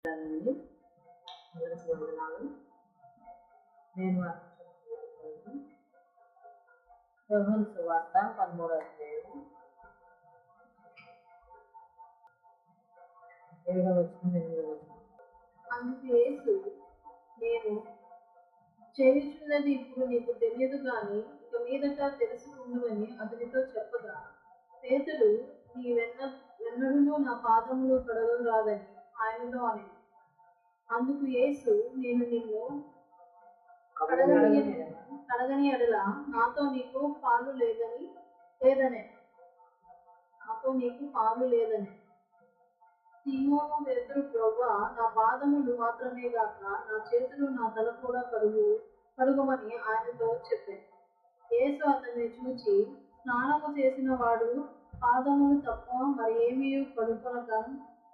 అండి అందరికీ వందనాలు. నేను యోహాను సువార్త 13వ అధ్యాయం 7వ వచనం 8వ వచనం. అందుకు యేసు, నేను చేయుచున్నది ఇప్పుడు నీకు తెలియదు గాని ఇక మీదట తెలుసుకుందువని అతనితో చెప్పగా, పేతురు, నీ వెన్నడును నా పాదములు కడగరాదని ఆయనతో అనెను. అందుకు యేసు, నేను నిన్ను కడగని ఎడల నాతో నీకు పాలు లేదనే. సీమోను పేతురు, ప్రభువా, నా పాదములు మాత్రమే గాక నా చేతులు నా తల కూడా కడుగమని ఆయనతో చెప్పాను. యేసు అతన్ని చూచి, స్నానము చేసిన వాడు పాదములు తప్ప మరి ఏమీ కడుకొనక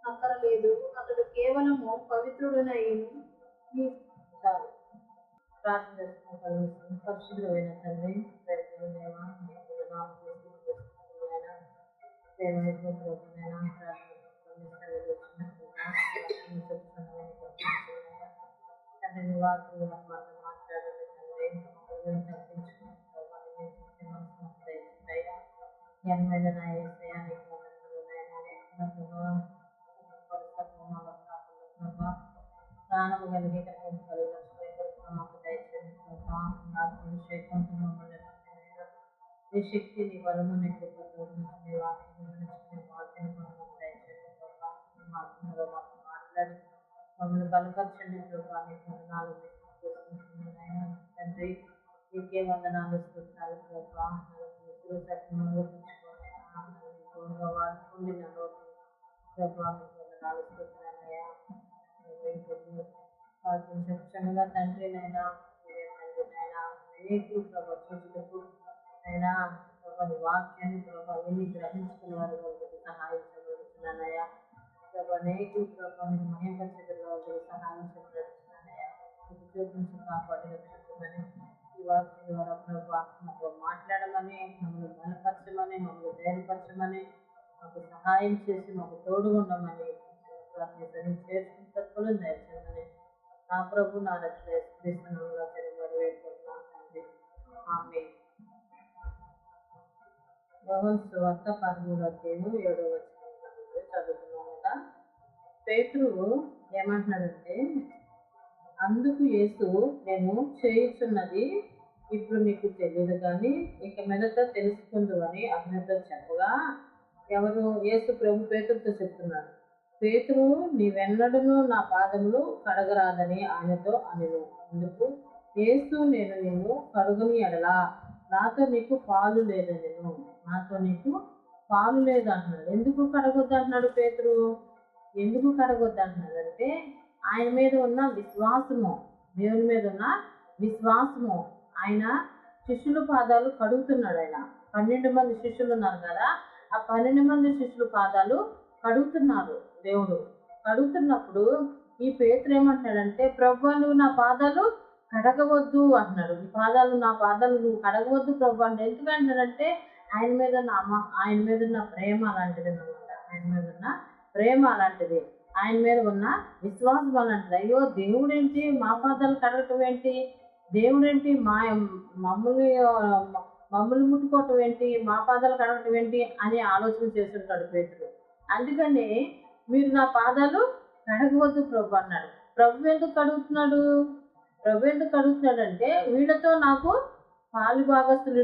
అక్కరలేదు, అతడు కేవలము పవిత్రుడనైను. ప్రార్థన చేసుకుంటాను. పరిశుద్ధమైన తండ్రి, తండ్రి వాక్యం మాట్లాడండి తండ్రి. జ్ఞానమైన నా యేసయ్యా, నీకు ప్రాణము కలిగి మాకు దయచేసి ఆత్మవిషేకంతో మమ్మల్ని నీ శక్తి, నీ బలము, నీ కృపతో నీ వాక్యం దయచేసి మాకు మాట్లాడి మమ్మల్ని బలపరచండి. నీకు వందనాలు చేసుకుంటున్నాను తండ్రి. నీకే వందనాలు స్తోత్రాలు ప్రభా. తోడుగా వాడుకోండి నన్ను ప్రభా. మీకు వందనాలు స్తోత్రాలయ్యా. చెప్తుండగా తండ్రి నైనా తండ్రినైనా అనేకులు ప్రభా చూచుటకు అయినా ప్రభా నీ వాక్యాన్ని ప్రభా వెళ్ళి గ్రహించుకున్న వారు వాళ్ళకి సహాయం చేయబడుతున్నానయ్యా. ప్రభా అనేకులు ప్రభా మీరు మహిమపరిచే వాళ్ళకి సహాయం చేయబడుతున్నానయ్యా. ఉపయోగించి కాపాడి రక్షించమని ఈ వాక్యం ద్వారా ప్రభా మాకు మాట్లాడమని, మమ్మల్ని బలపరచమని, మమ్మల్ని ధైర్యపరచమని, మాకు సహాయం చేసి మాకు తోడుగా ఉండమని చేసుకుంటే దయచేయమని నా ప్రభు నా రక్షణలో తెలుగుబడి వేడుకుంటున్నాను తండ్రి. ఆమేన్. యోహాను సువార్త 13వ అధ్యాయం 7వ వచనం చదువుతున్నాం కదా. పేతురు ఏమంటున్నాడంటే, అందుకు యేసు, నేను చేయుచున్నది ఇప్పుడు నీకు తెలియదు కానీ ఇక మీదట తెలుసుకుందువని అతనితో చెప్పగా, ఎవరు? యేసు ప్రభు పేతురుతో చెప్తున్నాడు. పేతురు, నీ వెన్నడును నా పాదములు కడగరాదని ఆయనతో అనెను. అందుకు యేసు, నేను నిన్ను కడుగని ఎడలా నాతో నీకు పాలు లేదనెను. నాతో నీకు పాలు లేదు అంటున్నాడు. ఎందుకు కడగొద్దు అంటున్నాడు పేతురు? ఎందుకు కడగొద్దు అంటున్నాడు అంటే, ఆయన మీద ఉన్న విశ్వాసము, దేవుని మీద ఉన్న విశ్వాసము. ఆయన శిష్యుల పాదాలు కడుగుతున్నాడు. ఆయన 12 మంది శిష్యులు ఉన్నారు కదా, ఆ 12 మంది శిష్యుల పాదాలు కడుగుతున్నారు. దేవుడు కడుగుతున్నప్పుడు ఈ పేతురు ఏమంటున్నాడంటే, ప్రభువా, నువ్వు నా పాదాలు కడగవద్దు అంటున్నాడు. నా పాదాలు నువ్వు కడగవద్దు ప్రభు అంటే. ఎందుకంటాడంటే ఆయన మీద ఉన్న ప్రేమ అలాంటిది అన్నమాట. ఆయన మీద ఉన్న ప్రేమ అలాంటిది, ఆయన మీద ఉన్న విశ్వాసం అలాంటిది. అయ్యో, దేవుడేంటి మా పాదాలు కడగటం ఏంటి, దేవుడేంటి మమ్మల్ని ముట్టుకోవటం ఏంటి, మా పాదాలు కడగటం ఏంటి అని ఆలోచన చేస్తుంటాడు పేతురు. అందుకని మీరు నా పాదాలు కడగవద్దు ప్రభు అన్నాడు. ప్రభు ఎందుకు కడుగుతున్నాడంటే, వీళ్ళతో నాకు పాలిభాగస్తులు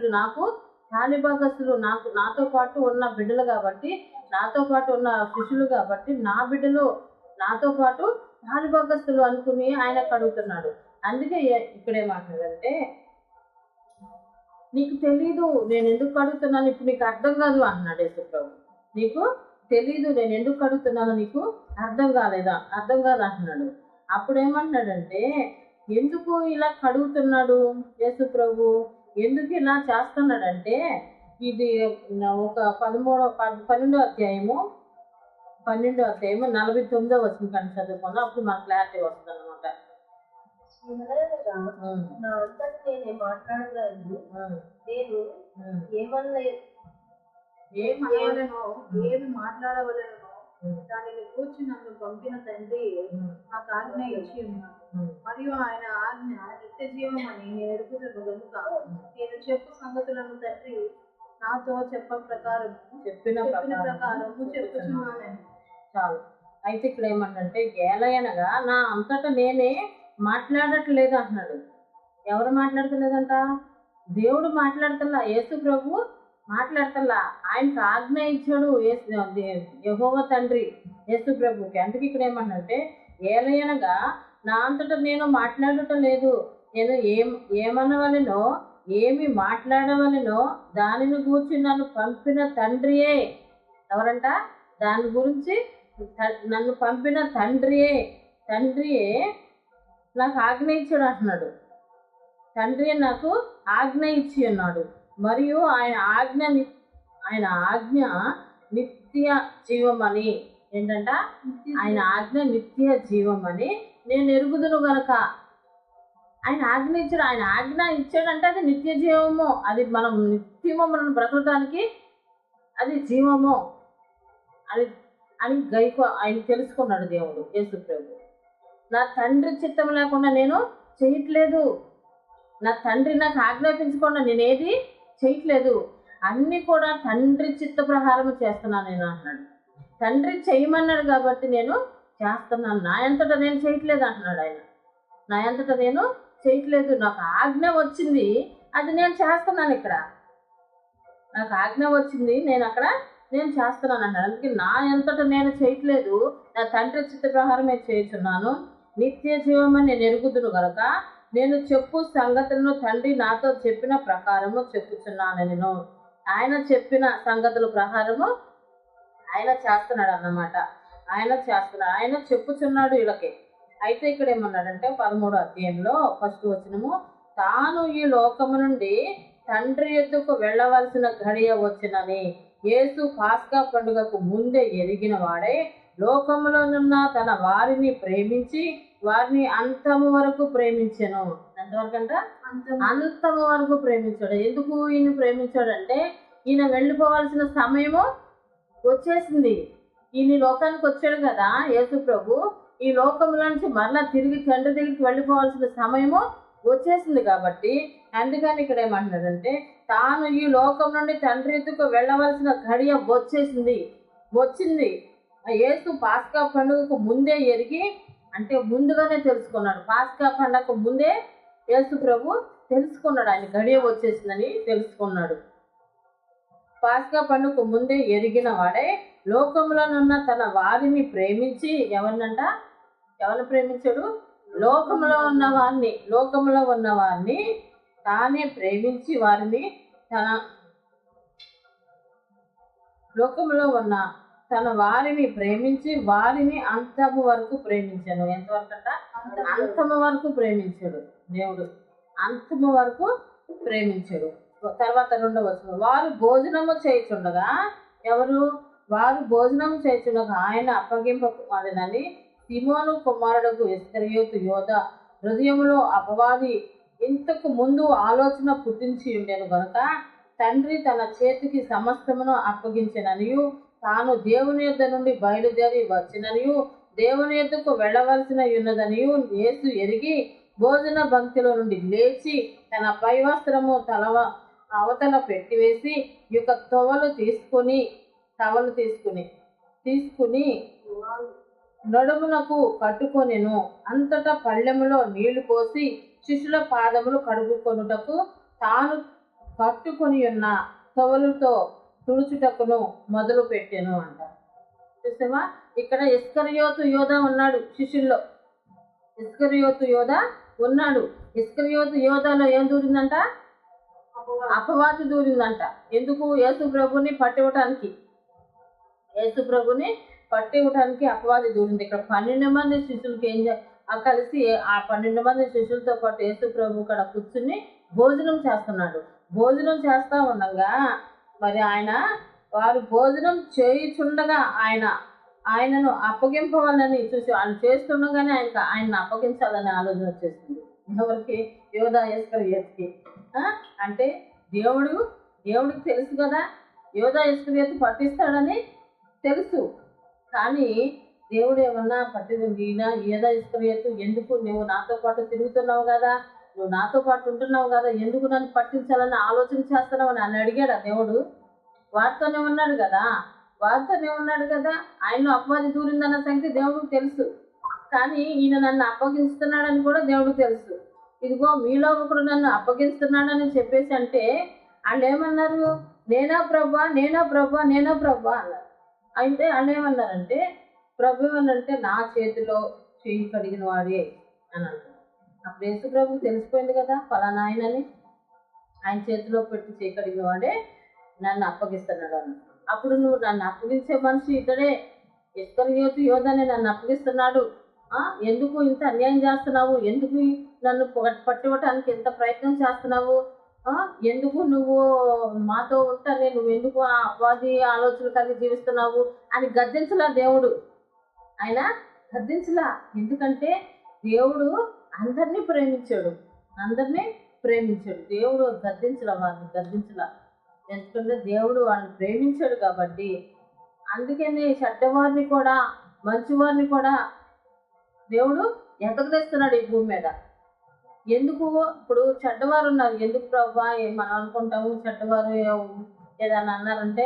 నాతో పాటు ఉన్న బిడ్డలు కాబట్టి, నాతో పాటు ఉన్న శిష్యులు కాబట్టి, నా బిడ్డలు నాతో పాటు పాలిభాగస్తులు అనుకుని ఆయన కడుగుతున్నాడు. అందుకే ఇక్కడేమంటాడంటే, నీకు తెలీదు నేను ఎందుకు కడుగుతున్నాను, ఇప్పుడు నీకు అర్థం కాదు అన్నాడు యేసు ప్రభు. నీకు తెలీదు నేను ఎందుకు కడుగుతున్నానో నీకు అర్థం కాదు అంటున్నాడు. అప్పుడు ఏమంటున్నాడంటే, ఎందుకు ఇలా కడుగుతున్నాడు యేసు ప్రభు, ఎందుకు ఇలా చేస్తున్నాడంటే, ఇది ఒక 12వ అధ్యాయము 49వ వచనం కానీ చదువుకున్నా అప్పుడు మనకు క్లారిటీ వస్తుంది అనమాట. నా అంతటి నేనే మాట్లాడగలను, నేను ఏమి మాట్లాడవలెనో దానిని కూర్చి నన్ను పంపిన తండ్రి నాకు ఆజ్ఞ ఇచ్చి ఉన్నాడు. మరియు ఆయన ఆజ్ఞ నిత్య జీవం అని నేను ఎరుగుదును గనుక నేను చెప్పు సంగతులను తండ్రి నాతో చెప్పిన ప్రకారము చెప్పుచున్నాను. చాలు. అయితే ఇక్కడ ఏమంటే ఏలయనగా నా అంతటా నేనే మాట్లాడట్లేదు అంటున్నాడు. ఎవరు మాట్లాడతలేదంట? దేవుడు మాట్లాడతల్లా, యేసు ప్రభు మాట్లాడతల్లా. ఆయనకు ఆజ్ఞ ఇచ్చాడు యెహోవా తండ్రి యేసు ప్రభుకి. అందుకే ఇక్కడ ఏమన్నంటే ఏలయనగా నా అంతటా నేను మాట్లాడటం లేదు, నేను ఏమనవలెనో ఏమి మాట్లాడవలెనో దానిని గూర్చి నన్ను పంపిన తండ్రియే. ఎవరంట? దాని గురించి నన్ను పంపిన తండ్రియే నాకు ఆజ్ఞ ఇచ్చాడు అంటున్నాడు. తండ్రి నాకు ఆజ్ఞ ఇచ్చి ఉన్నాడు. మరియు ఆయన ఆజ్ఞ నిత్య జీవమని. ఏంటంట? ఆయన ఆజ్ఞ నిత్య జీవమని నేను ఎరుగుదును గనక. ఆయన ఆజ్ఞ ఇచ్చాడు. ఆయన ఆజ్ఞ ఇచ్చాడంటే అది నిత్య జీవము. అది మనం నిత్యము మనం బ్రతకడానికి అది జీవము అని ఆయన తెలుసుకున్నాడు దేవుడు యేసు ప్రభు. నా తండ్రి చిత్తం లేకుండా నేను చేయట్లేదు, నా తండ్రి నాకు ఆజ్ఞాపించకుండా నేనేది చేయట్లేదు, అన్నీ కూడా తండ్రి చిత్త ప్రకారం చేస్తున్నాను నేను అన్నాడు. తండ్రి చేయమన్నాడు కాబట్టి నేను చేస్తున్నాను, నా అంతటా నేను చేయట్లేదు అంటున్నాడు ఆయన. నా అంతటా నేను చేయట్లేదు, నాకు ఆజ్ఞ వచ్చింది, అది నేను చేస్తున్నాను. ఇక్కడ నాకు ఆజ్ఞ వచ్చింది, నేను చేస్తున్నాను అన్నాడు. అందుకే నా అంతటా నేను చేయట్లేదు, నా తండ్రి చిత్త ప్రకారం నేను చేస్తున్నాను. నిత్య జీవమని నేను ఎరుగుదును గనక నేను చెప్పు సంగతులను తండ్రి నాతో చెప్పిన ప్రకారము చెప్పుచున్నాను. నేను ఆయన చెప్పిన సంగతుల ప్రకారము ఆయన చేస్తున్నాడు అన్నమాట. ఆయన చెప్పుచున్నాడు వీళ్ళకి. అయితే ఇక్కడ ఏమన్నాడంటే 13వ అధ్యాయంలో 1వ వచనము, తాను ఈ లోకము నుండి తండ్రి యొద్దకు వెళ్ళవలసిన ఘడియ వచ్చినని యేసు పాస్కా పండుగకు ముందే ఎరిగిన వాడే లోకములోనున్న తన వారిని ప్రేమించి వారిని అంతము వరకు ప్రేమించాను. ఎంతవరకు అంట? అంతము వరకు ప్రేమించాడు. ఎందుకు ఈయన ప్రేమించాడంటే ఈయన వెళ్ళిపోవాల్సిన సమయము వచ్చేసింది. ఈయన లోకానికి వచ్చాడు కదా యేసు ప్రభు, ఈ లోకంలో నుంచి మరలా తిరిగి తండ్రి దగ్గరికి వెళ్ళిపోవాల్సిన సమయము వచ్చేసింది కాబట్టి అందుకని ఇక్కడ ఏమంటున్నాడంటే తాను ఈ లోకం నుండి తండ్రి ఎద్దుకు వెళ్ళవలసిన ఘడియ వచ్చింది. యేసు పాస్కా పండుగకు ముందే ఎరిగి, అంటే ముందుగానే తెలుసుకున్నాడు. పాస్కా పండుగకు ముందే యేసు ప్రభు తెలుసుకున్నాడు, ఆయన ఘడియ వచ్చేసిందని తెలుసుకున్నాడు. పాస్కా పండుగకు ముందే ఎరిగిన వాడే లోకంలోనున్న తన వారిని ప్రేమించి, ఎవరిని ప్రేమించాడు? లోకంలో ఉన్న వారిని తానే ప్రేమించి వారిని లోకంలో ఉన్న తన వారిని ప్రేమించి వారిని అంతము వరకు ప్రేమించాను. ఎంతవరకు అంట? అంతము వరకు ప్రేమించాడు దేవుడు, అంతము వరకు ప్రేమించాడు. తర్వాత 2వ వచనం, వారు భోజనము చేయుచుండగా ఆయన అప్పగింపబడినని సీమోను కుమారుడు ఇస్కరియోతు యోధ హృదయంలో అపవాది ఇంతకు ముందు ఆలోచన పుట్టించి ఉండేను గనుక తండ్రి తన చేతికి సమస్తమును అప్పగించిననియు తాను దేవుని యొద్ద నుండి బయలుదేరి వచ్చిననియు దేవుని యొద్దకు వెళ్ళవలసిన ఉన్నదనియు యేసు ఎరిగి భోజన పంక్తిలో నుండి లేచి తన పై వస్త్రము అవతల పెట్టివేసి టవలు తీసుకుని నడుమునకు కట్టుకొనెను. అంతటా పళ్ళెములో నీళ్లు పోసి శిష్యుల పాదములు కడుగుకొనుటకు తాను కట్టుకొని ఉన్న టవలుతో తుడుచుటకును మొదలు పెట్టెను అంట. చూసావా, ఇక్కడ ఇస్కరియోతు యోధ ఉన్నాడు శిష్యుల్లో. ఇస్కరియోతు యోధ ఉన్నాడు. ఇస్కరియోతు యోధలో ఏం దూరిందంట? అపవాది దూరిందంట. ఎందుకు? యేసు ప్రభుని పట్టివ్వటానికి అపవాది దూరింది. ఇక్కడ 12 మంది శిష్యులకి కలిసి ఆ 12 మంది శిష్యులతో పాటు యేసు ప్రభు ఇక్కడ కూర్చుని భోజనం చేస్తున్నాడు. భోజనం చేస్తూ ఉండగా మరి వారు భోజనం చేయుచుండగా ఆయనను అప్పగింపవాలని చూసి ఆయన చేస్తుండగానే ఆయన్ని అప్పగించాలని ఆలోచన వచ్చేసింది. ఎవరికి? యోధ ఇస్కరియోతుకి. అంటే దేవుడికి తెలుసు కదా, యోధ ఇస్కరియోతు పట్టిస్తాడని తెలుసు. కానీ దేవుడు ఏమన్నా ఈయన ఏదో ఇస్కరియోతు, ఎందుకు నువ్వు నాతో పాటు తిరుగుతున్నావు కదా, నువ్వు నాతో పాటు ఉంటున్నావు కదా, ఎందుకు నన్ను పట్టించాలని ఆలోచన చేస్తున్నావు అని అడిగాడు ఆ దేవుడు. వారితోనే ఉన్నాడు కదా, ఆయనలో అపవాది దూరిందన్న సంగతి దేవుడికి తెలుసు. కానీ ఈయన నన్ను అప్పగిస్తున్నాడని కూడా దేవుడికి తెలుసు. ఇదిగో మీలో ఒకడు నన్ను అప్పగిస్తున్నాడని చెప్పేసి అంటే వాళ్ళు ఏమన్నారు, నేనా ప్రభా అన్నారు. అయితే వాళ్ళు ఏమన్నారంటే, ప్రభు ఏమన్నంటే నా చేతిలో చెయ్యి కడిగిన వాడే అని అంటారు. అప్పుడు యేసు ప్రభుకి తెలిసిపోయింది కదా ఫలానా ఆయనని, ఆయన చేతిలో పెట్టి చేయి కడిగిన వాడే నన్ను అప్పగిస్తున్నాడు అని. అప్పుడు నువ్వు నన్ను అప్పగించే మనిషి ఇతడే, ఇస్కరియోతు యోధనే నన్ను అప్పగిస్తున్నాడు, ఎందుకు ఇంత అన్యాయం చేస్తున్నావు, ఎందుకు నన్ను పట్టివ్వటానికి ఎంత ప్రయత్నం చేస్తున్నావు, ఎందుకు నువ్వు మాతో ఉంటానే నువ్వు ఎందుకు ఆ అపవాది ఆలోచన కలిగి జీవిస్తున్నావు అని గద్దించలా దేవుడు. ఆయన గద్దించలా, ఎందుకంటే దేవుడు అందరినీ ప్రేమించాడు. దేవుడు గద్దించలా, ఎందుకంటే దేవుడు వాళ్ళని ప్రేమించాడు కాబట్టి. అందుకనే చెడ్డవారిని కూడా మంచివారిని కూడా దేవుడు ఎతకలేస్తున్నాడు ఈ భూమి మీద. ఎందుకు ఇప్పుడు చెడ్డవారు ఉన్నారు, ఎందుకు ప్రభా మనం అనుకుంటాము చెడ్డవారు ఏదైనా అన్నారంటే,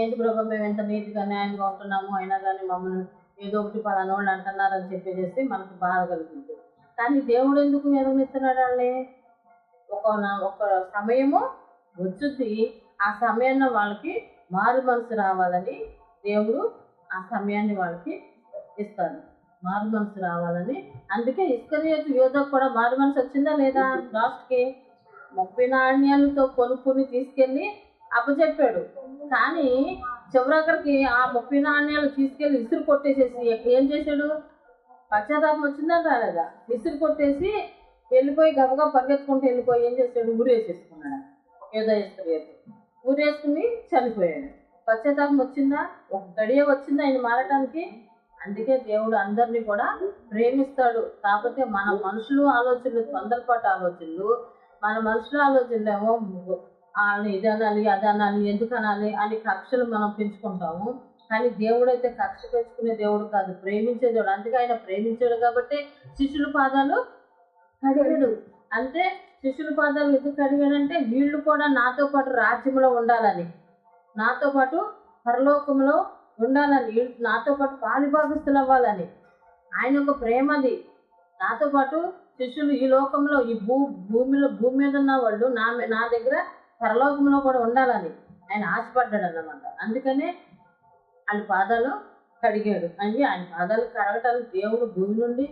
ఏంటి ప్రభా మేము ఎంత నీతిగా న్యాయంగా ఉంటున్నాము, అయినా కానీ మమ్మల్ని ఏదో ఒకటి పలానా వాళ్ళు అంటున్నారని చెప్పేసి మనకు బాధ కలుగుతుంది. కానీ దేవుడు ఎందుకు ఎదగనిస్తున్నాడు వాళ్ళని? ఒక సమయము వచ్చుద్ది, ఆ సమయాన్ని వాళ్ళకి మారు మనసు రావాలని దేవుడు ఆ సమయాన్ని వాళ్ళకి ఇస్తాడు, మారు మనసు రావాలని. అందుకే ఇస్కరియోతు యోధకు కూడా మారు మనసు వచ్చిందా లేదా? లాస్ట్కి 30 నాణ్యాలతో కొనుక్కుని తీసుకెళ్ళి అప్పచెప్పాడు. కానీ చివరికి ఆ 30 నాణ్యాలు తీసుకెళ్ళి ఇసురు కొట్టేసేసి ఏం చేశాడు? పశ్చాత్తాపం వచ్చిందా రాలేదా? ఇసురు కొట్టేసి వెళ్ళిపోయి గబగా పరిగెత్తుకుంటూ వెళ్ళిపోయి ఏం చేశాడు? ఊరేసేసుకున్నాడు. యోధ ఇస్కరియోతు ఊరేసుకుని చనిపోయాడు. పశ్చాత్తాపం వచ్చిందా? ఒక గడియ వచ్చిందా ఆయన మారటానికి? అందుకే దేవుడు అందరినీ కూడా ప్రేమిస్తాడు. కాకపోతే మన మనుషులు ఆలోచనలు, తొందరపాటు ఆలోచనలు, మన మనుషుల ఆలోచనలు ఏమో వాళ్ళని ఇది అనాలి అది అనాలి ఎందుకు అనాలి అని కక్షలు మనం పెంచుకుంటాము. కానీ దేవుడు అయితే కక్ష పెంచుకునే దేవుడు కాదు, ప్రేమించే దేవుడు. అందుకే ఆయన ప్రేమించాడు కాబట్టి శిష్యుల పాదాలు కడిగాడు. అంటే శిష్యుల పాదాలు ఎందుకు కడిగాడంటే వీళ్ళు కూడా నాతో పాటు రాజ్యంలో ఉండాలని, నాతో పాటు పరలోకంలో ఉండాలని, నాతో పాటు పాలిభాగస్తులు అవ్వాలని ఆయన ఒక ప్రేమది. నాతో పాటు శిష్యులు ఈ లోకంలో ఈ భూమి మీద ఉన్న వాళ్ళు నా దగ్గర పరలోకంలో కూడా ఉండాలని ఆయన ఆశపడ్డాడు అన్నమాట. అందుకనే ఆయన పాదాలు కడిగాడు. అని ఆయన పాదాలు కడగటానికి దేవుడు భూమి నుండి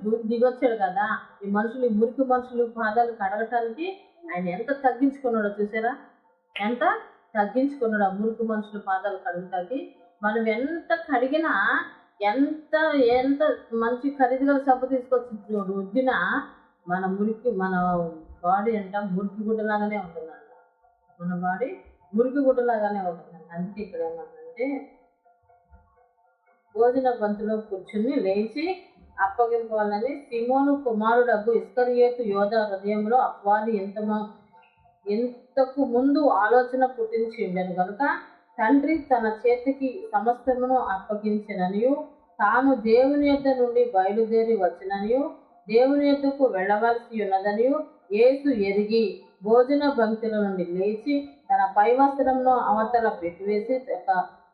భూమికి దిగొచ్చాడు కదా. ఈ మురికి మనుషులు పాదాలు కడగటానికి ఆయన ఎంత తగ్గించుకున్నాడో చూసారా, ఎంత తగ్గించుకున్నాడు ఆ మురికి మనుషుల పాదాలు కడగటానికి. మనం ఎంత కడిగినా, ఎంత మంచి ఖరీదు గల సబ్బు తీసుకొచ్చి రుద్దినా మన బాడీ అంట మురికి గుడ్డలాగానే ఉంటుందంట. మన బాడీ మురికి గుడ్డలాగానే ఉంటుందంట. అందుకే ఇక్కడ ఏమంటే భోజన బంతిలో కూర్చుని లేచి అప్పగింపాలని సీమోను కుమారుడగు ఇస్కరియోతు యోధ హృదయంలో అపవాది ఇంతకు ముందు ఆలోచన పుట్టించి ఉండను కనుక తండ్రి తన చేతికి సమస్తమును అప్పగించిననియు, తాను దేవుని యొద్ద నుండి బయలుదేరి వచ్చిననియు, దేవుని యొద్దకు వెళ్ళవలసి ఉన్నదనియు యేసు ఎరిగి భోజన పంక్తుల నుండి లేచి తన పై వస్త్రంను అవతల పెట్టివేసి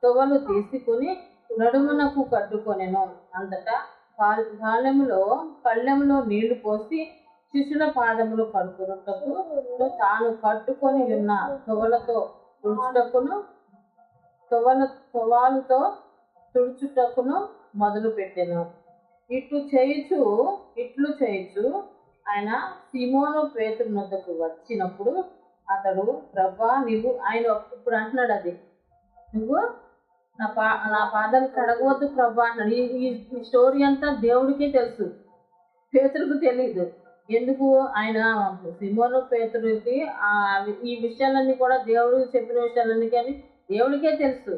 తొవలు తీసుకుని నడుమునకు కట్టుకొనెను. అంతటా పళ్ళెములో నీళ్లు పోసి శిష్యుల పాదములు కడుకున్నటకు తాను కట్టుకొని ఉన్న తొవాలుతో తుడుచుటకును మొదలు పెట్టెను. ఇట్లు చేయుచు ఆయన సీమోను పేతురు వద్దకు వచ్చినప్పుడు అతడు, ప్రభా నువ్వు, ఆయన ఇప్పుడు అంటున్నాడు, అది నువ్వు నా పాదాలు కడగవద్దు ప్రభా అన్నాడు. ఈ స్టోరీ అంతా దేవుడికే తెలుసు, పేతురుకు తెలీదు. ఎందుకు? ఆయన సీమోను పేతురుకి ఈ విషయాలన్నీ కూడా దేవుడు చెప్పిన విషయాలన్నీ కానీ దేవుడికే తెలుసు.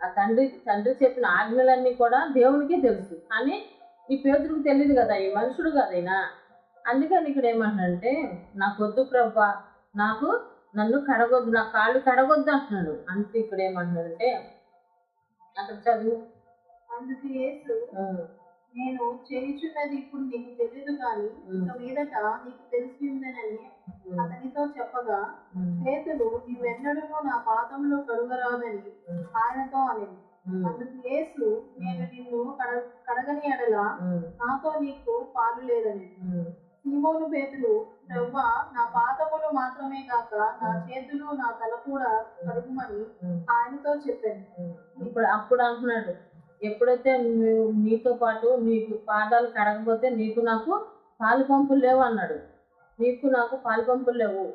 ఆ తండ్రి చెప్పిన ఆజ్ఞలన్నీ కూడా దేవునికే తెలుసు. కానీ ఈ పేతురుకు తెలియదు కదా, ఈ మనుషుడు కదైనా. అందుకని ఇక్కడ ఏమంటున్నాడంటే, నాకు వద్దు ప్రభా, నన్ను కడగొద్దు, నా కాళ్ళు కడగొద్దు అంటున్నాడు. అంటే ఇక్కడ ఏమంటున్నాడంటే అక్కడ చదువు. అందుకు యేసు, నేను చేయుచున్నది ఇప్పుడు నీకు తెలియదు కానీ ఇక మీదట నీకు తెలిసి ఉందనని అతనితో చెప్పగా, పేతురు, నీవెన్నడూ నా పాదములో కడుగరాదని ఆయనతో అనేది. అందుకు యేసు, నేను నిన్ను కడగని ఎడల నాతో నీకు పాలు లేదని. సీమోను పేతురు, ప్రభువా, నా పాదములు మాత్రమే కాక నా చేతులు నా తల కూడా కడుగుమని ఆయనతో చెప్పాను. అప్పుడు అంటున్నాడు, ఎప్పుడైతే నీతో పాటు నీకు పాదాలు కడగకపోతే నీకు నాకు పాలు పంపులు లేవు అన్నాడు. నీకు నాకు పాలు పంపులు లేవు,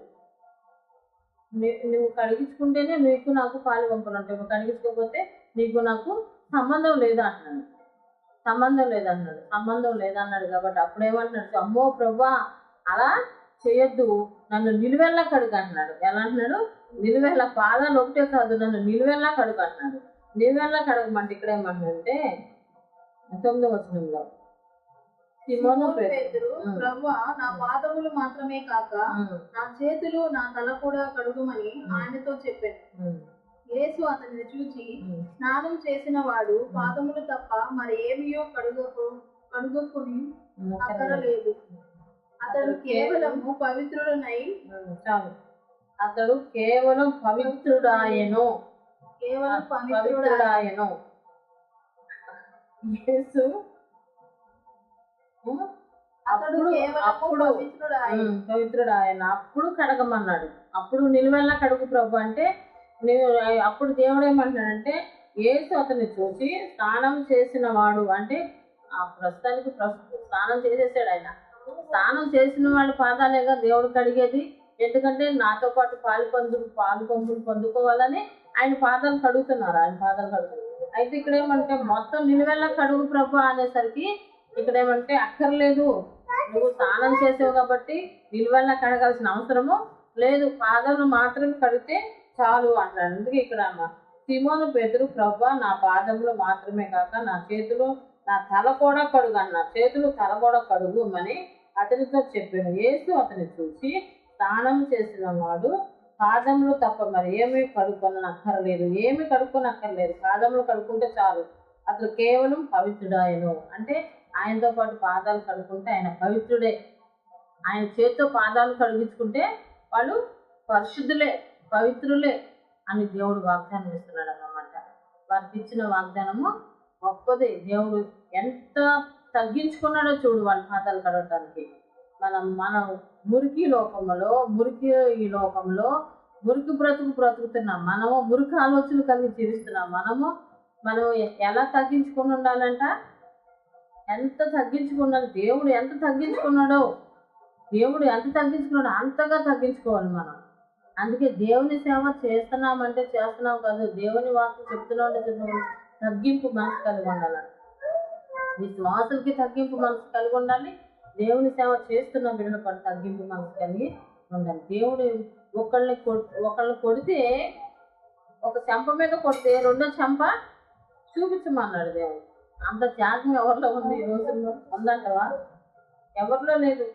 నువ్వు కడిగించుకుంటేనే నీకు నాకు పాలు పంపులు ఉంటాయి, నువ్వు కడిగించుకోకపోతే నీకు నాకు సంబంధం లేదు అంటున్నాడు. సంబంధం లేదన్నాడు కాబట్టి అప్పుడు ఏమంటున్నాడు, అమ్మో ప్రభా అలా చేయొద్దు, నన్ను నిలువెల్లా కడుగు అంటున్నాడు. ఎలా అంటున్నాడు? నిలువెల్లా, పాదాలు ఒకటే కాదు, నన్ను నిలువెల్లా కడుగు అంటున్నాడు. నిలువెల్లా కడగమంటే ఇక్కడ ఏమంటున్నాడంటే 9వ వచనంలో, సీమోను పేతురు, ప్రభువా, నా పాదములు మాత్రమే కాక నా చేతులు నా తల కూడా కడుగుమని ఆయనతో చెప్పాను. యేసు అతనిని చూచి, స్నానం చేసిన వాడు పాదములు తప్ప మరి ఏమియో కడుగుకుని అక్కరలేదు, అతడు కేవలము పవిత్రుడనై చాలు, అతడు కేవలం పవిత్రుడాయను. యేసు పవిత్రుడాయన అప్పుడు కడగమన్నాడు. అప్పుడు నిలువెల్లా కడుగు ప్రభు అంటే అప్పుడు దేవుడు ఏమంటున్నాడంటే, యేసు అతన్ని చూసి స్నానం చేసిన వాడు అంటే ప్రస్తుతానికి స్నానం చేసేసాడు. ఆయన స్నానం చేసిన వాడి పాదాలేగా దేవుడు కడిగేది. ఎందుకంటే నాతో పాటు పాలు పంపులు పొందుకోవాలని ఆయన పాదాలు కడుగుతున్నారు. అయితే ఇక్కడ ఏమంటే మొత్తం నిలువెల్లా కడుగు ప్రభు అనేసరికి ఇక్కడ ఏమంటే అక్కర్లేదు, నువ్వు స్నానం చేసావు కాబట్టి నిలువెల్లా కడగాల్సిన అవసరము లేదు, పాదాలు మాత్రమే కడిగితే చాలు అంటాడు. అందుకే ఇక్కడ సీమోను పేతురు, ప్రభువా, నా పాదములు మాత్రమే కాక నా చేతులు నా తల కూడా కడుగు అన్నారు. చేతులు తల కూడా కడుగుమని అతనితో చెప్పాను. యేసు అతని చూసి, స్నానం చేసిన వాడు పాదములు తప్ప మరి ఏమీ కడుక్కొనక్కర్లేదు, పాదములు కడుక్కుంటే చాలు, అతను కేవలం పవిత్రుడాయను. అంటే ఆయనతో పాటు పాదాలు కడుక్కుంటే ఆయన పవిత్రుడే. ఆయన చేతితో పాదాలు కడిగించుకుంటే వాళ్ళు పరిశుద్ధులే, పవిత్రులే అని దేవుడు వాగ్దానం ఇస్తున్నాడు అన్నమాట. వారికి ఇచ్చిన వాగ్దానము గొప్పది. దేవుడు ఎంత తగ్గించుకున్నాడో చూడు వాళ్ళ పాదాలు కడగటానికి. మన మురికి ఈ లోకంలో మురికి బ్రతుకుతున్నాం. మనము మురికి ఆలోచనలు కలిగి జీవిస్తున్నాం. మనం ఎలా తగ్గించుకుని ఉండాలంట, ఎంత తగ్గించుకున్నాడు దేవుడు, ఎంత తగ్గించుకున్నాడో అంతగా తగ్గించుకోవాలి మనం. అందుకే దేవుని సేవ చేస్తున్నామంటే చేస్తున్నాం కాదు, దేవుని వాక్యం చెప్తున్నాం తగ్గింపు మనసు కలిగి ఉండాలంట. విశ్వాసులకి తగ్గింపు మనసు కలిగి ఉండాలి, దేవుని సేవ చేస్తున్న బిడ్డల పట్ల తగ్గింపు మనసు కలిగి ఉండాలి. దేవుడు ఒకళ్ళని కొడితే, ఒక చెంప మీద కొడితే రెండో చెంప చూపించమన్నాడు దేవుడు. అంత త్యాగం ఎవరిలో ఉంది ఈ రోజుల్లో? ఉందంటవా? ఎవరిలో లేదు.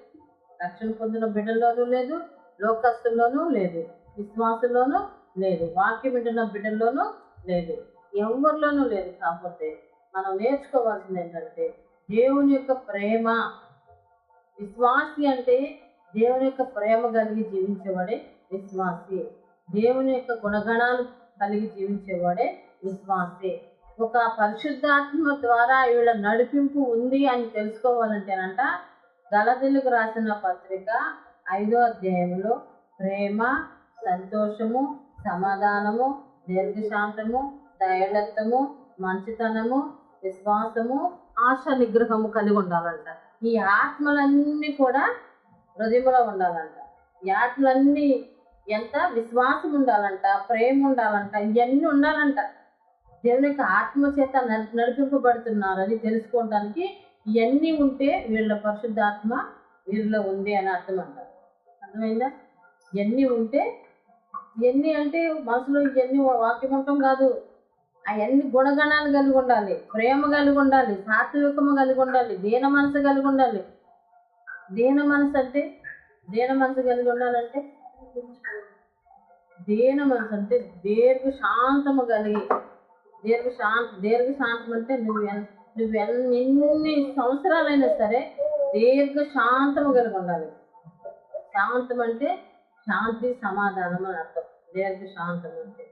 రక్షణ పొందిన బిడ్డల్లోనూ లేదు, లోకస్తుల్లోనూ లేదు, విశ్వాసుల్లోనూ లేదు, వాక్యం వింటున్న బిడ్డల్లోనూ లేదు, ఎవరిలోనూ లేదు. కాకపోతే మనం నేర్చుకోవాల్సింది ఏంటంటే దేవుని యొక్క ప్రేమ. విశ్వాసి అంటే దేవుని యొక్క ప్రేమ కలిగి జీవించేవాడే విశ్వాసి. దేవుని యొక్క గుణగణాలు కలిగి జీవించేవాడే విశ్వాసి. ఒక పరిశుద్ధాత్మ ద్వారా వీళ్ళ నడిపింపు ఉంది అని తెలుసుకోవాలంటేనంట గలతీయులకు రాసిన పత్రిక 5వ అధ్యాయంలో ప్రేమ, సంతోషము, సమాధానము, దీర్ఘశాంతము, దయాళత్వము, మంచితనము, విశ్వాసము, ఆశ నిగ్రహము కలిగి ఉండాలంట. ఈ ఆత్మలన్నీ కూడా హృదయంలో ఉండాలంట. ఈ ఆత్మలన్నీ ఎంత విశ్వాసం ఉండాలంట, ప్రేమ ఉండాలంట, ఇవన్నీ ఉండాలంట. దేవుని యొక్క ఆత్మ చేత నడిపింపబడుతున్నారని తెలుసుకోవడానికి ఇవన్నీ ఉంటే వీళ్ళ పరిశుద్ధాత్మ వీరిలో ఉంది అని అర్థం అంటారు. అర్థమైందా? ఇవన్నీ ఉంటే, ఇవన్నీ అంటే మనసులో ఇవన్నీ వాక్యం ఉండటం కాదు, అవన్నీ గుణగణాలు కలిగి ఉండాలి, ప్రేమ కలిగి ఉండాలి, సాత్వికము కలిగి ఉండాలి, దీన మనసు కలిగి ఉండాలి. దీన మనసు కలిగి ఉండాలంటే దీన మనసు అంటే దీర్ఘ శాంతము కలిగి దీర్ఘశాంతం అంటే ఎన్ని సంవత్సరాలైనా సరే దీర్ఘశాంతము కలిగి ఉండాలి. శాంతం అంటే శాంతి సమాధానం అని అర్థం. దీర్ఘశాంతం అంటే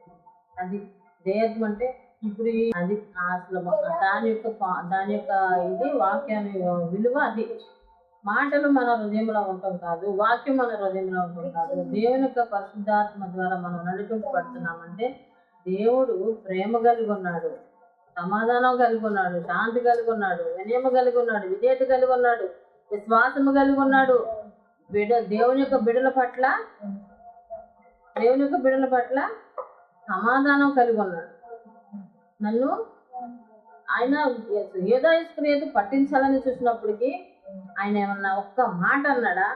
అది దీర్ఘం అంటే ఇప్పుడు అది అసలు దాని యొక్క ఇది వాక్యాన్ని విలువ అది. మాటలు మన హృదయంలో ఉండటం కాదు, వాక్యం మన హృదయంలో ఉండటం కాదు. దేవుని యొక్క పరిశుద్ధాత్మ ద్వారా మనం నడిపించబడుతున్నామంటే దేవుడు ప్రేమ కలిగి ఉన్నాడు, సమాధానం కలిగి ఉన్నాడు, శాంతి కలిగి ఉన్నాడు, వినయము కలిగి ఉన్నాడు, విధేయత కలిగి ఉన్నాడు, విశ్వాసము కలిగి ఉన్నాడు. దేవుని యొక్క బిడ్డల పట్ల సమాధానం కలిగి ఉన్నాడు. నన్ను ఆయన ఏదో ఇస్కరియోతు పట్టించాలని చూసినప్పటికీ ఆయన ఏమన్నా ఒక్క మాట అన్నాడా?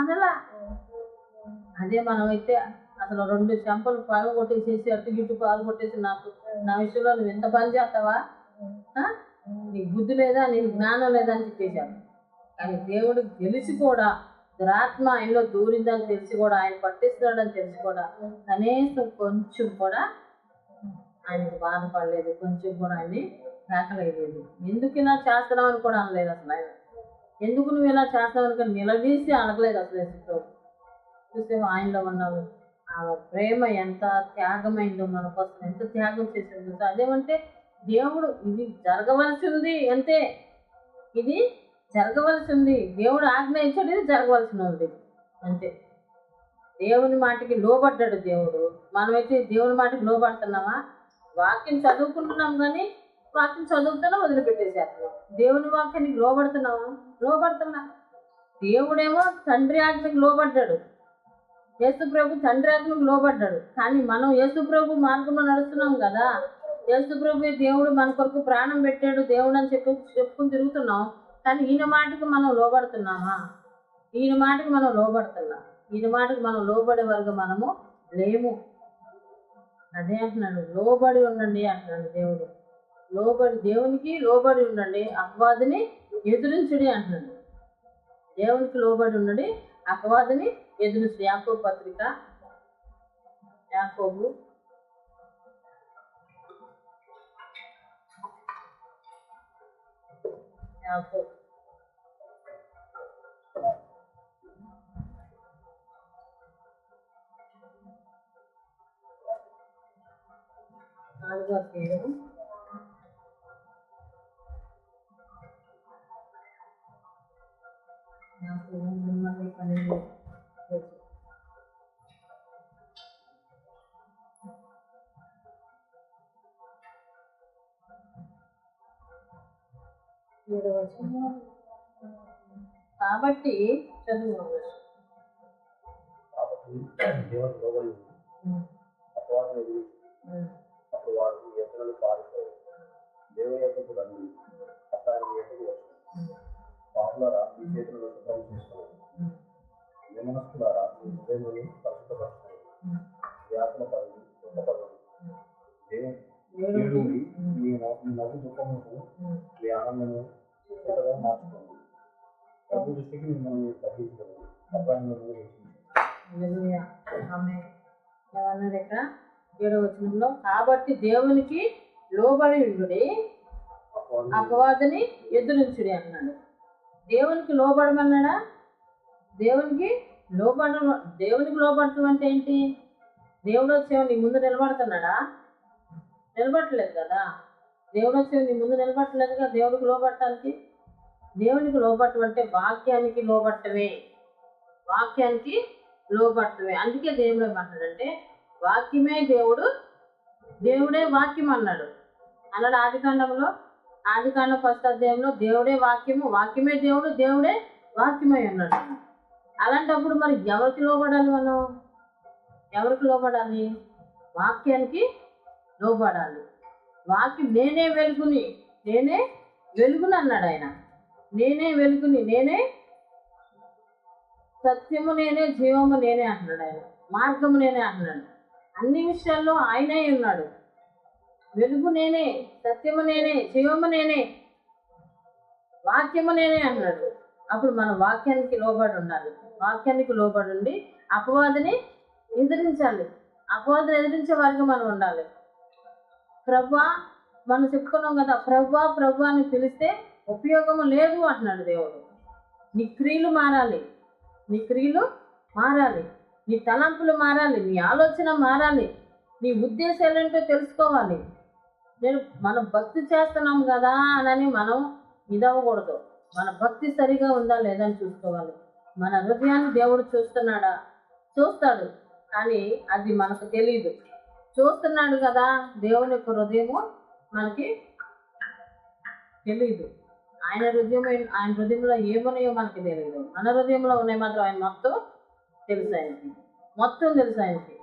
అదలా. అదే మనమైతే అసలు 2 చెంపలు పగలగొట్టేసేసి అటు ఇటు పగలగొట్టేసి నా విషయంలో నువ్వు ఎంత పని చేస్తావా, నీకు బుద్ధి లేదా, నీకు జ్ఞానం లేదా అని చెప్పేశాడు. కానీ దేవుడు తెలిసి కూడా దురాత్మ ఆయనలో దూరిందని తెలిసి కూడా, ఆయన పట్టిస్తున్నాడని తెలిసి కూడా కనీసం కొంచెం కూడా ఆయనకు బాధపడలేదు, కొంచెం కూడా ఆయన్ని కేకలేదు. ఎందుకు ఇలా చేస్తున్నావు అని కూడా అనలేదు అసలు. ఆయన ఎందుకు నువ్వు ఇలా చేస్తావు అని నిలదీసి అనగలేదు అసలు. చూస్తే ఆయనలో ఉన్నావు ఆ ప్రేమ ఎంత త్యాగమైందో, మన కోసం ఎంత త్యాగం చేసిందో. అదేమంటే దేవుడు ఇది జరగవలసి ఉంది అంతే, ఇది జరగవలసి ఉంది, దేవుడు ఆజ్ఞయించాడు, ఇది జరగవలసి ఉంది అంతే. దేవుని మాటకి లోబడ్డాడు దేవుడు. మనమైతే దేవుని మాటకి లోబడుతున్నామా? వాక్యం చదువుకుంటున్నాం కానీ వాక్యం చదువుతున్నా వదిలిపెట్టేసేస్తున్నాం. దేవుని వాక్యానికి లోబడుతున్నావా? లోబడుతున్నా. దేవుడేమో తండ్రి ఆజ్ఞకి లోబడ్డాడు, యేసు ప్రభు తండ్రి ఆజ్ఞకు లోబడ్డాడు. కానీ మనం యేసు ప్రభు మార్గంలో నడుస్తున్నాం కదా. యేసు ప్రభు దేవుడు మన కొరకు ప్రాణం పెట్టాడు దేవుడు అని చెప్పుకుని తిరుగుతున్నాం. కానీ ఈయన మాటకి మనం లోబడుతున్నామా? ఈయన మాటకి మనం లోబడుతున్నాం. ఈయన మాటకి మనం లోబడే వరకు మనము లేము. అదే అంటున్నాడు, లోబడి ఉండండి అంటున్నాడు దేవుడు. దేవునికి లోబడి ఉండండి, అపవాదిని ఎదురించుడి అంటున్నాడు. దేవునికి లోబడి ఉండండి, అపవాదిని ఎదురించుడి. యాకోబు పత్రిక, యాకోబు 4వ అధ్యాయం 12 కాబట్టి చదువు. అప్పుడు వాడు ఎద్దులను పారిపోయి దేవుని యొక్కకు రండి, అతని ఎదుగు వచ్చాడు. పాపులారా, మీ చేతులను శుభ్రం చేసుకోండి, విమనస్కులారా, మీ హృదయములను పరిశుద్ధపరచుకోండి, వ్యాకుల పడి దుఃఖపడండి. దేవుడి మీ నవ్వు దుఃఖముకు మీ ఆనందము చుట్టగా మార్చుకోండి. ప్రభు దృష్టికి మిమ్మల్ని తగ్గించుకోండి, అపాయంలో ఏమన్నాడు ఇక్కడ 7వ వచనంలో? కాబట్టి దేవునికి లోబడి ఉండుడి, అపవాదిని ఎదురించుడి అన్నాడు. దేవునికి లోబడమన్నాడా? దేవునికి లోబడటం అంటే ఏంటి? దేవుడు వచ్చేవి నీ ముందు నిలబడుతున్నాడా? నిలబడట్లేదు కదా. దేవుడు వచ్చేవి నీ ముందు నిలబడట్లేదు కదా. దేవుడికి లోబడటానికి, దేవునికి లోబడటం అంటే వాక్యానికి లోబడటమే, వాక్యానికి లోబడటమే. అందుకే దేవుడు ఏమంటాడంటే వాక్యమే దేవుడు, దేవుడే వాక్యం అన్నాడు. ఆదికాండంలో 1వ అధ్యాయంలో దేవుడే వాక్యము, వాక్యమే దేవుడు, దేవుడే వాక్యమై అన్నాడు. అలాంటప్పుడు మరి ఎవరికి లోబడాలి? మనం ఎవరికి లోబడాలి? వాక్యానికి లోబడాలి. వాక్యం నేనే వెలుగుని అన్నాడు ఆయన. నేనే వెలుగుని, నేనే సత్యము, నేనే జీవము, నేనే అంటున్నాడు ఆయన. మార్గము నేనే అంటున్నాడు. అన్ని విషయాల్లో ఆయనే ఉన్నాడు. వెలుగు నేనే, సత్యము నేనే, జీవము నేనే, వాక్యము నేనే అన్నాడు. అప్పుడు మనం వాక్యానికి లోబడి ఉండాలి. వాక్యానికి లోబడి ఉండి అపవాదిని ఎదిరించాలి. అపవాదిని ఎదిరించే వారికి మనం ఉండాలి. ప్రవ్వా, మనం చెప్పుకున్నాం కదా, ప్రవ్వా ప్రవ్వా అని పిలిస్తే ఉపయోగం లేదు అంటున్నాడు దేవుడు. నీ క్రియలు మారాలి, నీ క్రియలు మారాలి, నీ తలంపులు మారాలి, నీ ఆలోచన మారాలి, నీ ఉద్దేశాలు ఏంటో తెలుసుకోవాలి. మనం భక్తి చేస్తున్నాం కదా అని మనం ఇదవ్వకూడదు. మన భక్తి సరిగా ఉందా లేదా అని చూసుకోవాలి. మన హృదయాన్ని దేవుడు చూస్తున్నాడా? చూస్తాడు, కానీ అది మనకు తెలియదు. చూస్తున్నాడు కదా, దేవుని యొక్క హృదయము మనకి తెలియదు. ఆయన హృదయంలో ఏమున్నాయో మనకి తెలియదు. మన హృదయంలో ఉన్నాయి మాత్రం ఆయన మొత్తం తెలుసు. ఆయనకి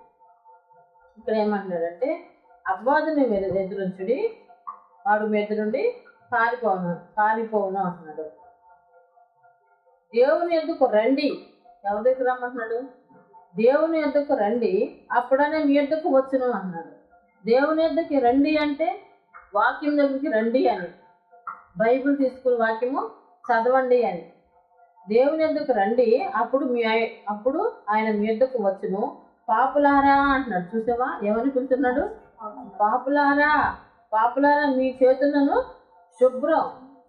ఇక్కడ ఏమంటున్నాడంటే, అపవాదిని ఎదురించుడి, వాడు ఎదురుండి పారిపోవును అంటున్నాడు. దేవుని ఎద్దుకు రండి. ఎవరి దగ్గర రమ్మంటున్నాడు? దేవుని ఎద్దుకు రండి, అప్పుడనే మీ ఎద్దుకు వచ్చును అన్నాడు. దేవుని ఎద్దుకి రండి అంటే వాక్యం దగ్గరికి రండి అని, బైబిల్ తీసుకుని వాక్యము చదవండి అని. దేవుని ఎద్దుకు రండి, అప్పుడు ఆయన మీ ఎద్దుకు వచ్చును. పాపులారా అంటున్నాడు. చూసావా ఎవరిని పిలుస్తున్నాడు? పాపులారా మీ చేతులను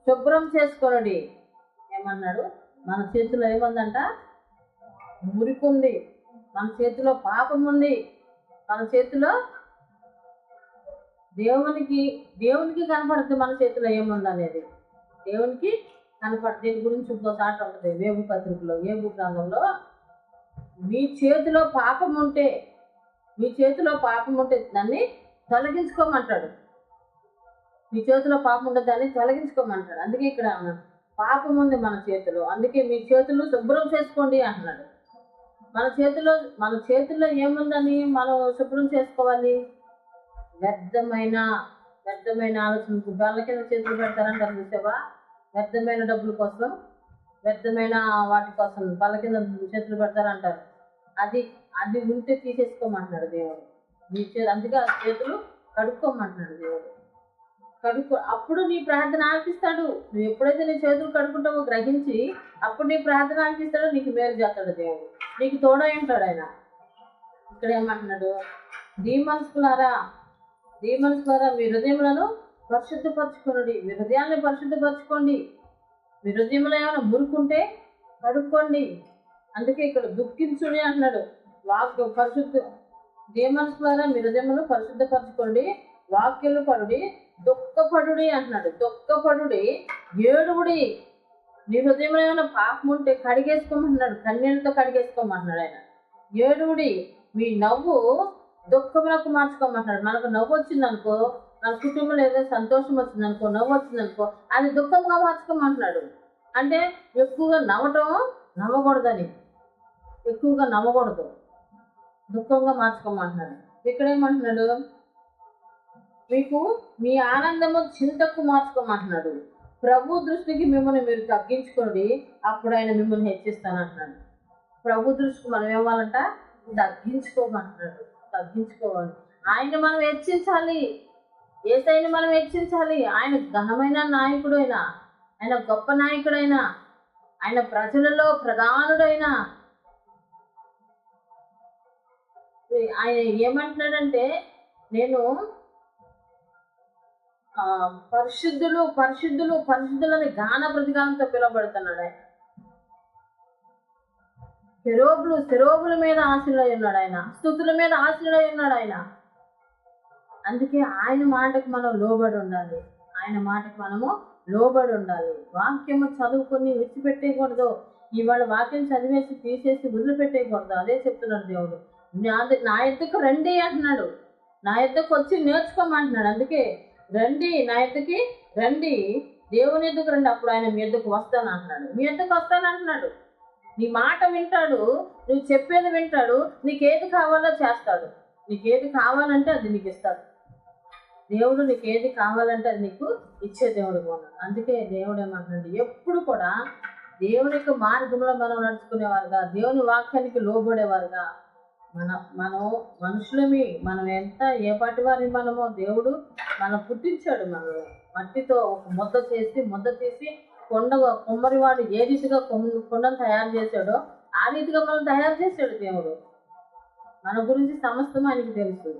శుభ్రం చేసుకోండి. ఏమన్నాడు? మన చేతిలో ఏముందంట? మురికి ఉంది, మన చేతిలో పాపం ఉంది, మన చేతిలో దేవునికి కనపడుతుంది. మన చేతిలో ఏముందనేది దేవునికి కనపడుతుంది. దీని గురించి ఇంకో చాట ఉంటుంది వేబు పత్రికలో, ఏబు గ్రంథంలో. మీ చేతిలో పాపం ఉంటే దాన్ని తొలగించుకోమంటాడు. మీ చేతిలో పాపం ఉంటే దాన్ని తొలగించుకోమంటాడు. అందుకే ఇక్కడ పాపం ఉంది మన చేతిలో, అందుకే మీ చేతులు శుభ్రం చేసుకోండి అంటున్నాడు. మన చేతుల్లో ఏముందని మనం శుభ్రం చేసుకోవాలి? వ్యర్థమైన ఆలోచనకు బల్ల కింద చేతులు పెడతారంటారు. చూసావా? వ్యర్థమైన డబ్బుల కోసం, వ్యర్థమైన వాటి కోసం బల్ల కింద చేతులు పెడతారంటారు. అది ఉంటే తీసేసుకోమంటున్నాడు దేవుడు. అందుకే ఆ చేతులు కడుక్కోమంటున్నాడు దేవుడు. అప్పుడు నీ ప్రార్థన ఆలకిస్తాడు. నువ్వు ఎప్పుడైతే నీ చేతులు కడుక్కుంటావో గ్రహించి, అప్పుడు నీ ప్రార్థన ఆలకిస్తాడో నీకు మేలు చేస్తాడు దేవుడు. నీకు తోడై ఉంటాడు ఆయన. ఇక్కడ ఏమంటున్నాడు? దీమనస్కులారా మీ హృదయములను పరిశుద్ధపరచుకోండి. మీ హృదయాన్ని పరిశుద్ధపరచుకోండి. మీ హృదయంలో ఏమైనా మురుకుంటే కడుక్కోండి. అందుకే ఇక్కడ దుఃఖించుడి అంటున్నాడు. దీమనస్కులారా మీ హృదయములను పరిశుద్ధపరచుకోండి, వాక్యలు పడుడి, దుఃఖపడుడి అంటున్నాడు. దుఃఖపడుడి, ఏడుగుడి. నీ హృదయంలో ఏమైనా పాపం ఉంటే కడిగేసుకోమంటున్నాడు, కన్నీళ్ళతో కడిగేసుకోమంటున్నాడు ఆయన. ఏడుగుడి, మీ నవ్వు దుఃఖములకు మార్చుకోమంటున్నాడు. మనకు నవ్వు వచ్చిందనుకో, మన కుటుంబంలో ఏదో సంతోషం వచ్చిందనుకో, నవ్వు వచ్చిందనుకో, అది దుఃఖంగా మార్చుకోమంటున్నాడు. అంటే ఎక్కువగా నవ్వకూడదని, ఎక్కువగా నవ్వకూడదు, దుఃఖంగా మార్చుకోమంటున్నాడు. ఇక్కడ ఏమంటున్నాడు? మీకు మీ ఆనందము చింతకు మార్చుకోమంటున్నాడు. ప్రభు దృష్టికి మిమ్మల్ని మీరు తగ్గించుకోండి, అప్పుడు ఆయన మిమ్మల్ని హెచ్చిస్తానంటున్నాడు. ప్రభు దృష్టికి మనం ఏమాలంట? తగ్గించుకోమంటున్నాడు. తగ్గించుకోవాలి. ఆయన మనం హెచ్చించాలి, యేసయ్యని మనం హెచ్చించాలి. ఆయన ఘనమైన నాయకుడైన, ఆయన గొప్ప నాయకుడైన, ఆయన ప్రజలలో ప్రధానుడైన ఆయన ఏమంటున్నాడంటే, నేను పరిశుద్ధులని గాన ప్రతిగానంతో పిలువబడుతున్నాడు ఆయన. శిరోబుల మీద ఆశీనుడై ఉన్నాడు ఆయన, స్తుతుల మీద ఆశీనుడై ఉన్నాడు ఆయన. అందుకే ఆయన మాటకు మనం లోబడి ఉండాలి. వాక్యము చదువుకొని విడిచిపెట్టేయకూడదు. ఇవాళ వాక్యం చదివేసి తీసేసి వదిలిపెట్టేయకూడదు. అదే చెప్తున్నాడు దేవుడు. నా ఎద్దుకు రండి అంటున్నాడు. నా ఎద్దుకు వచ్చి నేర్చుకోమంటున్నాడు. అందుకే రండి, నా ఎద్దుకి రండి, దేవుని ఎద్దుకు రండి, అప్పుడు ఆయన మీ ఎద్దుకు వస్తానంటున్నాడు. మీ ఎద్దుకు వస్తానంటున్నాడు. నీ మాట వింటాడు, నువ్వు చెప్పేది వింటాడు, నీకేది కావాలో చేస్తాడు. నీకేది కావాలంటే అది నీకు ఇస్తాడు దేవుడు. నీకేది కావాలంటే అది నీకు ఇచ్చే దేవుడు ఉన్నాడు. అందుకే దేవుడు ఏమంటున్నాడు? ఎప్పుడు కూడా దేవుని యొక్క మార్గంలో మనం నడుచుకునేవారుగా, దేవుని వాక్యానికి లోబడేవారుగా, మనం మనుషులమి, మనం ఎంత ఏ పాటి వారి మనమో దేవుడు మనం పుట్టించాడు. మనం మట్టితో ఒక ముద్ద తీసి కుమ్మరివాడు ఏ రీతిగా కొండను తయారు చేశాడో ఆ రీతిగా మనం తయారు చేశాడు దేవుడు. మన గురించి సమస్తం ఆయనకి తెలుసు.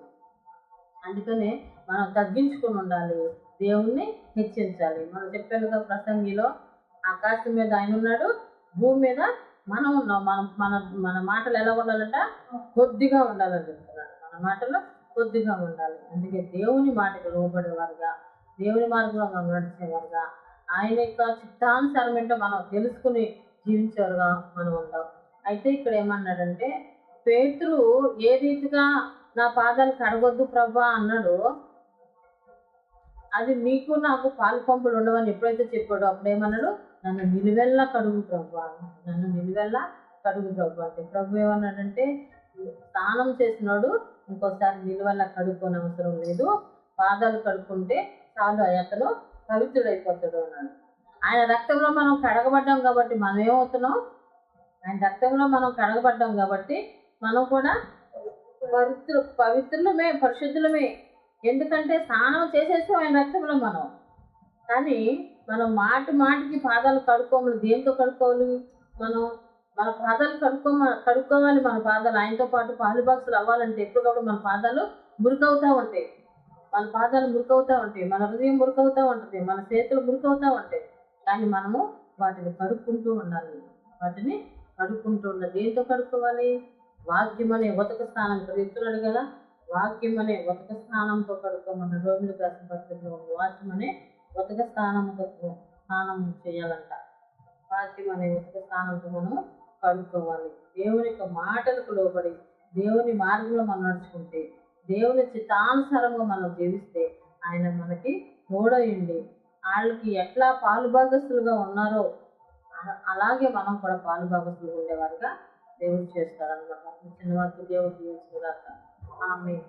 అందుకనే మనం తగ్గించుకొని ఉండాలి, దేవుణ్ణి హెచ్చించాలి. మనం చెప్పానుగా ప్రసంగిలో, ఆకాశం మీద ఆయన ఉన్నాడు, భూమి మీద మనం ఉన్నాం. మన మన మన మాటలు ఎలా ఉండాలంట? కొద్దిగా ఉండాలని చెప్తున్నాడు. మన మాటలు కొద్దిగా ఉండాలి. అందుకే దేవుని మాటకు లోబడేవారుగా, దేవుని మార్గంలో మనం నడిచేవారుగా, ఆయన యొక్క చిత్తానుసారం ఏంటో మనం తెలుసుకుని జీవించేవారుగా మనం ఉందాం. అయితే ఇక్కడ ఏమన్నాడంటే, పేతురు ఏ రీతిగా నా పాదాలు కడగొద్దు ప్రభా అన్నాడు, అది నీకు నాకు పాలు పంపులు ఉండవని ఎప్పుడైతే చెప్పాడో అప్పుడేమన్నాడు, నన్ను నిలువెల్లా కడుగు ప్రభా, నన్ను నిలువెల్లా కడుగు ప్రభు అంటే ప్రభు ఏమన్నాడంటే, స్నానం చేసినాడు ఇంకోసారి నిలువెల్లా కడుక్కోని అవసరం లేదు, పాదాలు కడుక్కుంటే చాలు అతను పవిత్రుడైపోతాడు అన్నాడు. ఆయన రక్తంలో మనం కడగబడ్డాం కాబట్టి మనం ఏమవుతున్నాం? ఆయన రక్తంలో మనం కడగబడ్డాం కాబట్టి మనం కూడా పవిత్రులమే, పరిశుద్ధులమే. ఎందుకంటే స్నానం చేసేసి ఆయన రక్తంలో మనం. కానీ మనం మాటికి పాదాలు కడుక్కోవాలి. దేంతో కడుక్కోవాలి? మన పాదాలు కడుక్కోవాలి. మన పాదాలు ఆయనతో పాటు పాలుబాక్సులు అవ్వాలంటే ఎప్పటికప్పుడు మన పాదాలు మురికవుతూ ఉంటాయి. మన పాదాలు మురికవుతూ ఉంటాయి, మన హృదయం మురికవుతూ ఉంటుంది, మన చేతులు మురికవుతూ ఉంటాయి. కానీ మనము వాటిని కడుక్కుంటూ ఉండాలి. వాటిని కడుక్కుంటూ ఉండాలి. దేంతో కడుక్కోవాలి? వాక్యం అనే ఉతక స్నానం చెప్తున్నాడు కదా, వాక్యం అనే ఉతక స్నానంతో కడుక్కోమన్న రోమిలకు రాసిన పత్రికలో ఉంది. వాక్యం అనే ఉతక స్నానం చేయాలంట. వాక్యం అనే ఉతక స్నానంతో మనం కడుక్కోవాలి. దేవుని యొక్క మాటలకు లోబడి దేవుని మార్గంలో మనం నడుచుకుంటే, దేవుని చిత్తానుసారంగా మనం జీవిస్తే ఆయన మనకి తోడయండి. వాళ్ళకి ఎట్లా పాలుభాగస్తులుగా ఉన్నారో అలాగే మనం కూడా పాలుభాగస్తులుగా ఉండేవారుగా దేవుడు చేస్తాడనమాట. చిన్న వాక్య దేవుడు జీవించుగాక. ఆమేన్.